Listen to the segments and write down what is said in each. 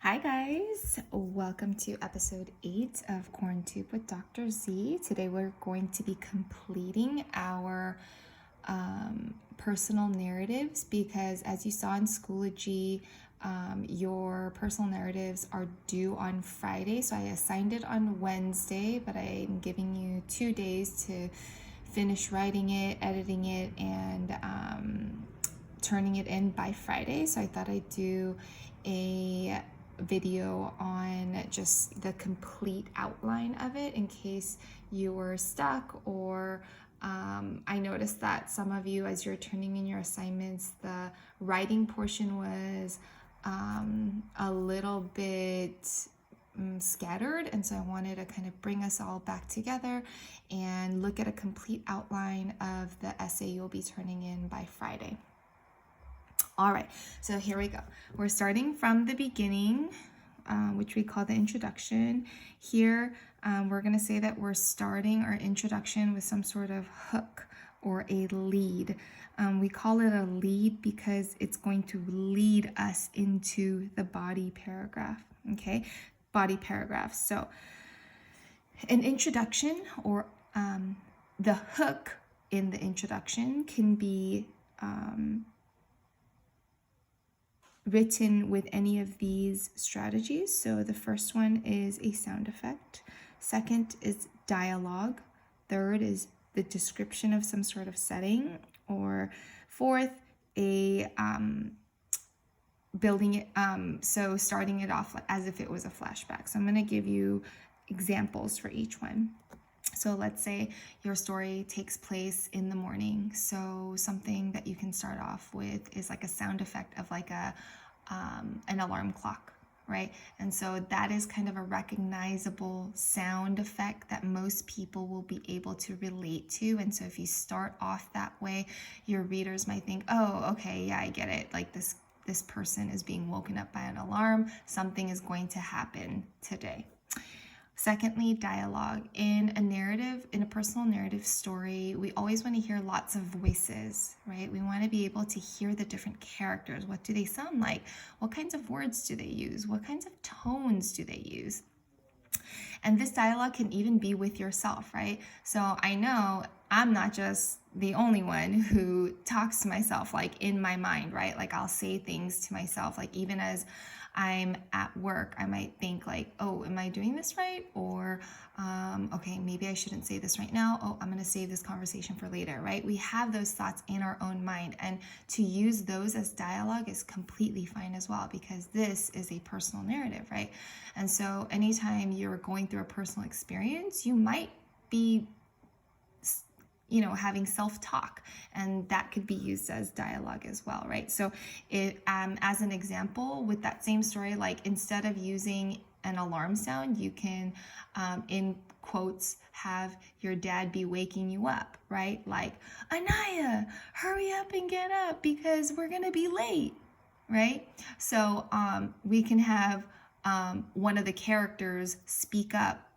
Hi guys, welcome to episode 8 of QuaranTUBE with Dr. Z. Today we're going to be completing our personal narratives because as you saw in Schoology, your personal narratives are due on Friday. So I assigned it on Wednesday, but I'm giving you 2 days to finish writing it, editing it, and turning it in by Friday. So I thought I'd do a video on just the complete outline of it in case you were stuck or I noticed that some of you, as you're turning in your assignments, the writing portion was a little bit scattered, and so I wanted to kind of bring us all back together and look at a complete outline of the essay you'll be turning in by Friday. All right, so here we go. We're starting from the beginning, which we call the introduction. Here, we're going to say that we're starting our introduction with some sort of hook or a lead. We call it a lead because it's going to lead us into the body paragraph, okay? Body paragraph. So an introduction or the hook in the introduction can be written with any of these strategies. So the first one is a sound effect. Second is dialogue. Third is the description of some sort of setting. Or fourth, a building it, so starting it off as if it was a flashback. So I'm going to give you examples for each one. So let's say your story takes place in the morning. So something that you can start off with is like a sound effect of like an alarm clock, right? And so that is kind of a recognizable sound effect that most people will be able to relate to. And so if you start off that way, your readers might think, oh, okay, yeah, I get it. Like this person is being woken up by an alarm. Something is going to happen today. Secondly, dialogue. In a narrative, in a personal narrative story, we always want to hear lots of voices, right? We want to be able to hear the different characters. What do they sound like? What kinds of words do they use? What kinds of tones do they use? And this dialogue can even be with yourself, right? So I know I'm not just the only one who talks to myself like in my mind, right? Like I'll say things to myself, like even as I'm at work, I might think like, oh, am I doing this right? Or, okay, maybe I shouldn't say this right now. Oh, I'm going to save this conversation for later, right? We have those thoughts in our own mind, and to use those as dialogue is completely fine as well, because this is a personal narrative, right? And so anytime you're going through a personal experience, you might be having self-talk, and that could be used as dialogue as well, right? So as an example, with that same story, like instead of using an alarm sound, you can, in quotes, have your dad be waking you up, right? Like, Anaya, hurry up and get up because we're gonna be late, right? So we can have one of the characters speak up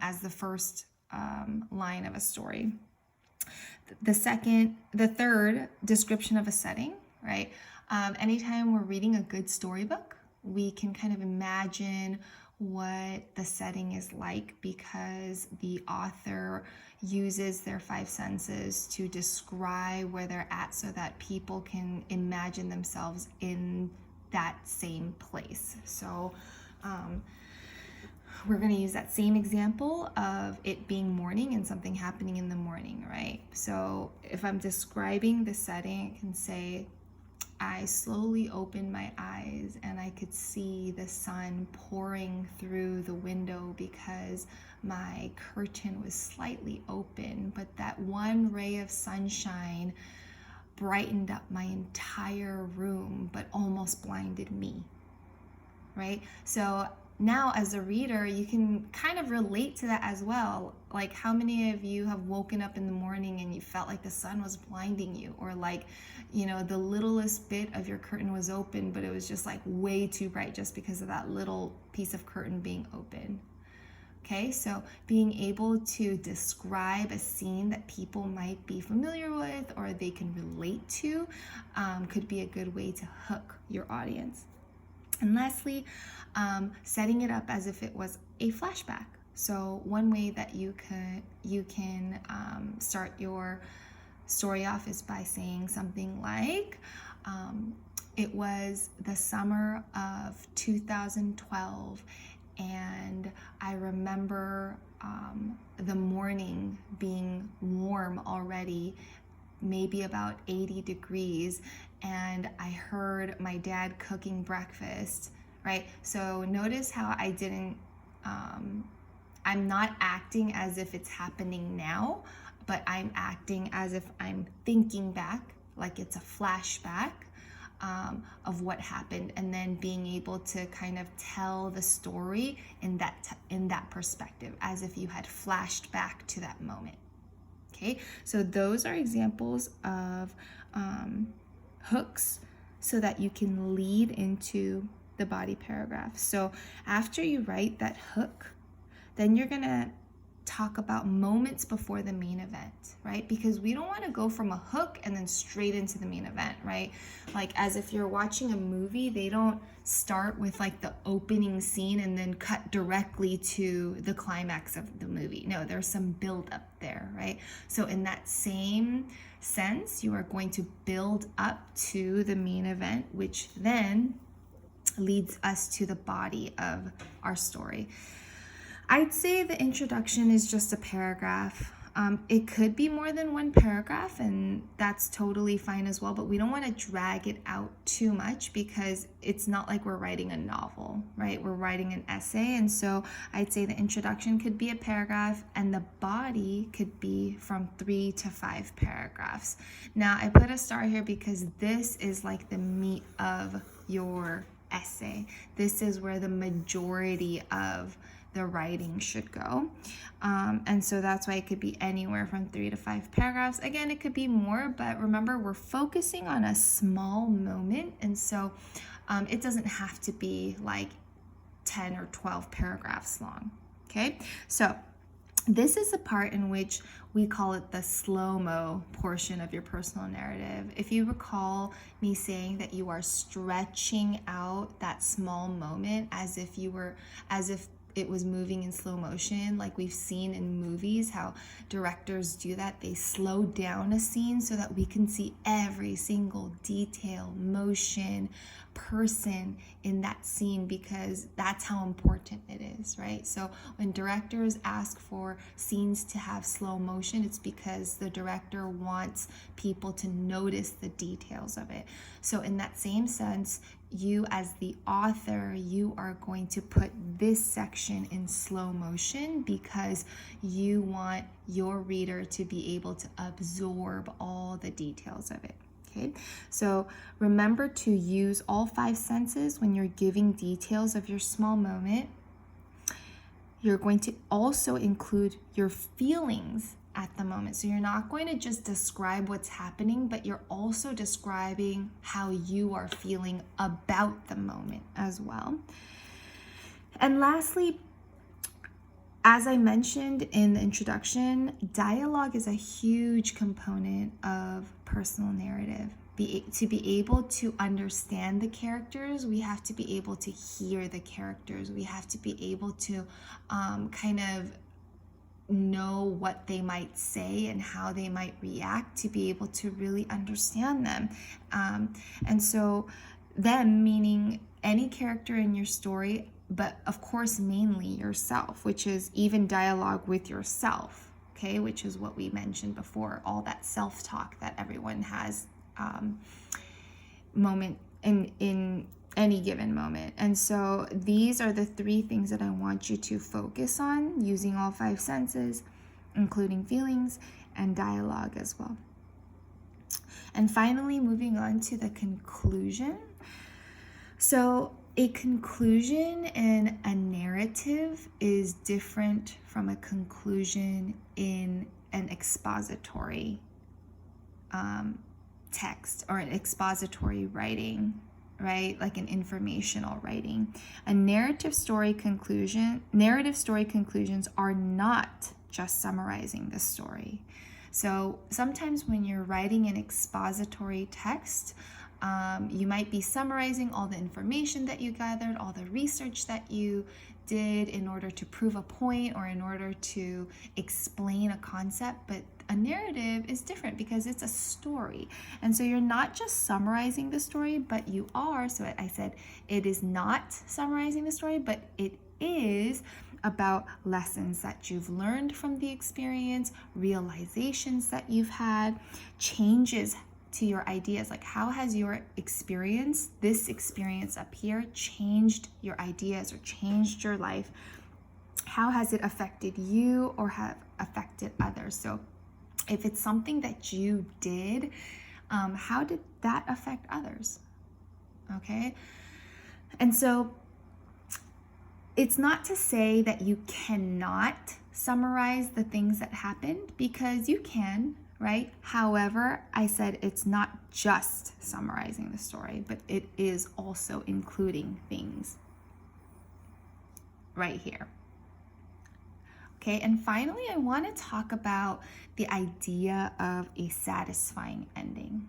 as the first line of a story. The third, description of a setting, right? Anytime we're reading a good storybook, we can kind of imagine what the setting is like because the author uses their 5 senses to describe where they're at so that people can imagine themselves in that same place. So we're going to use that same example of it being morning and something happening in the morning, right? So if I'm describing the setting, I can say, I slowly opened my eyes and I could see the sun pouring through the window because my curtain was slightly open, but that one ray of sunshine brightened up my entire room, but almost blinded me, right? So now as a reader, you can kind of relate to that as well. Like how many of you have woken up in the morning and you felt like the sun was blinding you, or like, the littlest bit of your curtain was open, but it was just like way too bright just because of that little piece of curtain being open. Okay, so being able to describe a scene that people might be familiar with or they can relate to could be a good way to hook your audience. And lastly, setting it up as if it was a flashback. So one way that you can start your story off is by saying something like, it was the summer of 2012, and I remember the morning being warm already, maybe about 80 degrees, and I heard my dad cooking breakfast, right? So notice how I didn't, I'm not acting as if it's happening now, but I'm acting as if I'm thinking back, like it's a flashback of what happened, and then being able to kind of tell the story in that perspective, as if you had flashed back to that moment. Okay, so those are examples of hooks so that you can lead into the body paragraph. So after you write that hook, then you're gonna talk about moments before the main event, right? Because we don't want to go from a hook and then straight into the main event, right? Like as if you're watching a movie, they don't start with like the opening scene and then cut directly to the climax of the movie. No, there's some build up there, right? So in that same sense, you are going to build up to the main event, which then leads us to the body of our story. I'd say the introduction is just a paragraph. It could be more than one paragraph, and that's totally fine as well, but we don't want to drag it out too much because it's not like we're writing a novel, right? We're writing an essay, and so I'd say the introduction could be a paragraph, and the body could be from 3 to 5 paragraphs. Now, I put a star here because this is like the meat of your essay. This is where the majority of the writing should go. And so that's why it could be anywhere from 3 to 5 paragraphs. Again, it could be more, but remember, we're focusing on a small moment. And so it doesn't have to be like 10 or 12 paragraphs long. Okay, so this is the part in which we call it the slow-mo portion of your personal narrative. If you recall me saying that you are stretching out that small moment as if it was moving in slow motion, like we've seen in movies, how directors do that. They slow down a scene so that we can see every single detail, motion, person in that scene, because that's how important it is, right? So when directors ask for scenes to have slow motion, it's because the director wants people to notice the details of it. So in that same sense, you as the author, you are going to put this section in slow motion because you want your reader to be able to absorb all the details of it. Okay, so remember to use all 5 senses when you're giving details of your small moment. You're going to also include your feelings at the moment. So you're not going to just describe what's happening, but you're also describing how you are feeling about the moment as well. And lastly, as I mentioned in the introduction, dialogue is a huge component of personal narrative. To be able to understand the characters, we have to be able to hear the characters. We have to be able to kind of know what they might say and how they might react to be able to really understand them. And so them meaning any character in your story, but of course mainly yourself, which is even dialogue with yourself, okay, which is what we mentioned before, all that self-talk that everyone has moment in any given moment. And so these are the 3 things that I want you to focus on, using all 5 senses, including feelings and dialogue as well. And finally, moving on to the conclusion. So a conclusion in a narrative is different from a conclusion in an expository text or an expository writing, right? Like an informational writing. A narrative story conclusions are not just summarizing the story. So sometimes when you're writing an expository text, You might be summarizing all the information that you gathered, all the research that you did in order to prove a point or in order to explain a concept, but a narrative is different because it's a story. And so you're not just summarizing the story, but you are, so I said it is not summarizing the story, but it is about lessons that you've learned from the experience, realizations that you've had, changes to your ideas. Like, how has your experience, this experience up here, changed your ideas or changed your life? How has it affected you or have affected others? So if it's something that you did, how did that affect others? Okay. And so it's not to say that you cannot summarize the things that happened, because you can, right? However, I said it's not just summarizing the story, but it is also including things right here. Okay, and finally, I want to talk about the idea of a satisfying ending.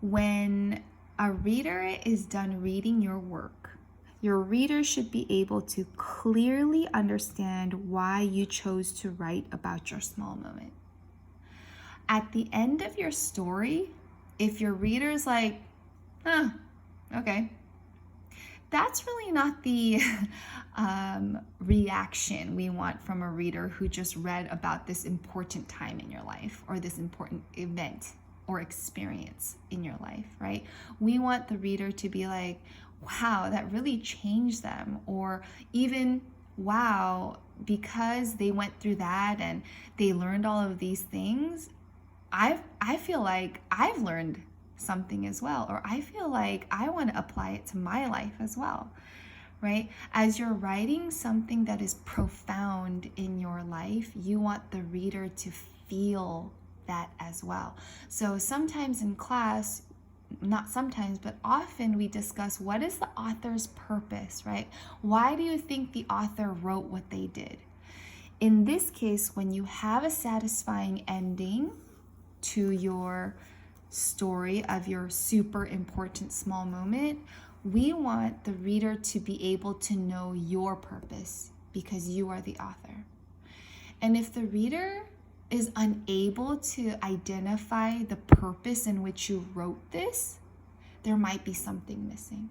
When a reader is done reading your work, your reader should be able to clearly understand why you chose to write about your small moment. At the end of your story, if your reader's like, okay, that's really not the reaction we want from a reader who just read about this important time in your life or this important event or experience in your life, right? We want the reader to be like, wow, that really changed them, or even, wow, because they went through that and they learned all of these things, I feel like I've learned something as well, or I feel like I want to apply it to my life as well, right? As you're writing something that is profound in your life, you want the reader to feel that as well. So sometimes in class, not sometimes, but often we discuss, what is the author's purpose, right? Why do you think the author wrote what they did? In this case, when you have a satisfying ending to your story of your super important small moment, we want the reader to be able to know your purpose because you are the author. And if the reader is unable to identify the purpose in which you wrote this, there might be something missing.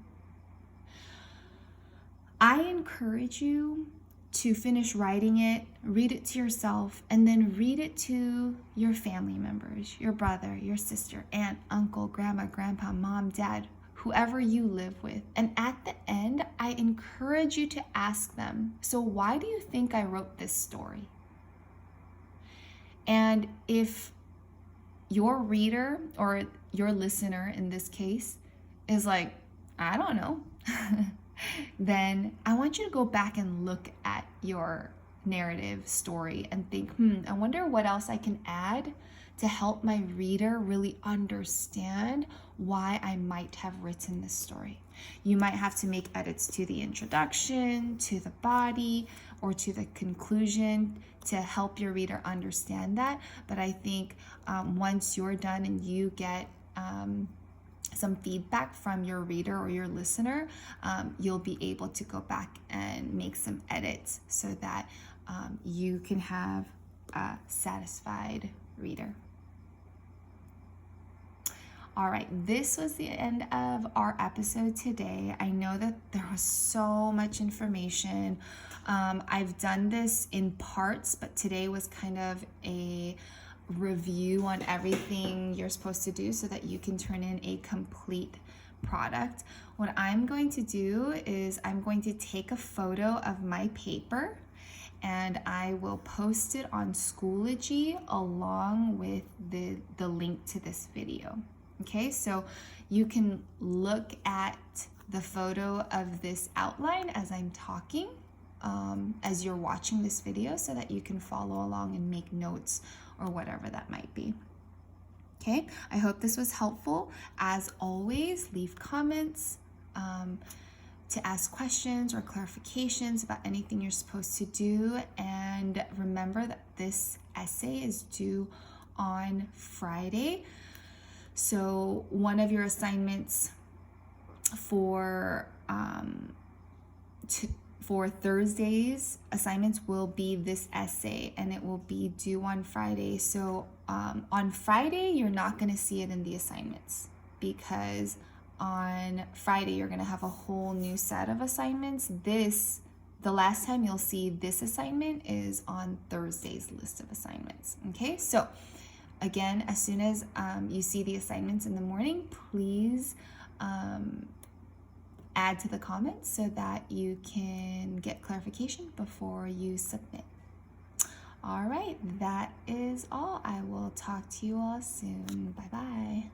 I encourage you to finish writing it, read it to yourself, and then read it to your family members, your brother, your sister, aunt, uncle, grandma, grandpa, mom, dad, whoever you live with. And at the end, I encourage you to ask them, so why do you think I wrote this story? And if your reader or your listener in this case is like, I don't know, then I want you to go back and look at your narrative story and think, I wonder what else I can add to help my reader really understand why I might have written this story. You might have to make edits to the introduction, to the body, or to the conclusion to help your reader understand that. But I think once you're done and you get some feedback from your reader or your listener, you'll be able to go back and make some edits so that you can have a satisfied reader. All right, this was the end of our episode today. I know that there was so much information. I've done this in parts, but today was kind of a review on everything you're supposed to do so that you can turn in a complete product. What I'm going to do is I'm going to take a photo of my paper and I will post it on Schoology along with the link to this video. Okay, so you can look at the photo of this outline as I'm talking, as you're watching this video, so that you can follow along and make notes or whatever that might be. Okay, I hope this was helpful. As always, leave comments to ask questions or clarifications about anything you're supposed to do. And remember that this essay is due on Friday. So one of your assignments for Thursday's assignments will be this essay, and it will be due on Friday. So on Friday, you're not going to see it in the assignments, because on Friday, you're going to have a whole new set of assignments. The last time you'll see this assignment is on Thursday's list of assignments. Okay, so again, as soon as you see the assignments in the morning, please add to the comments so that you can get clarification before you submit. All right, that is all. I will talk to you all soon. Bye-bye.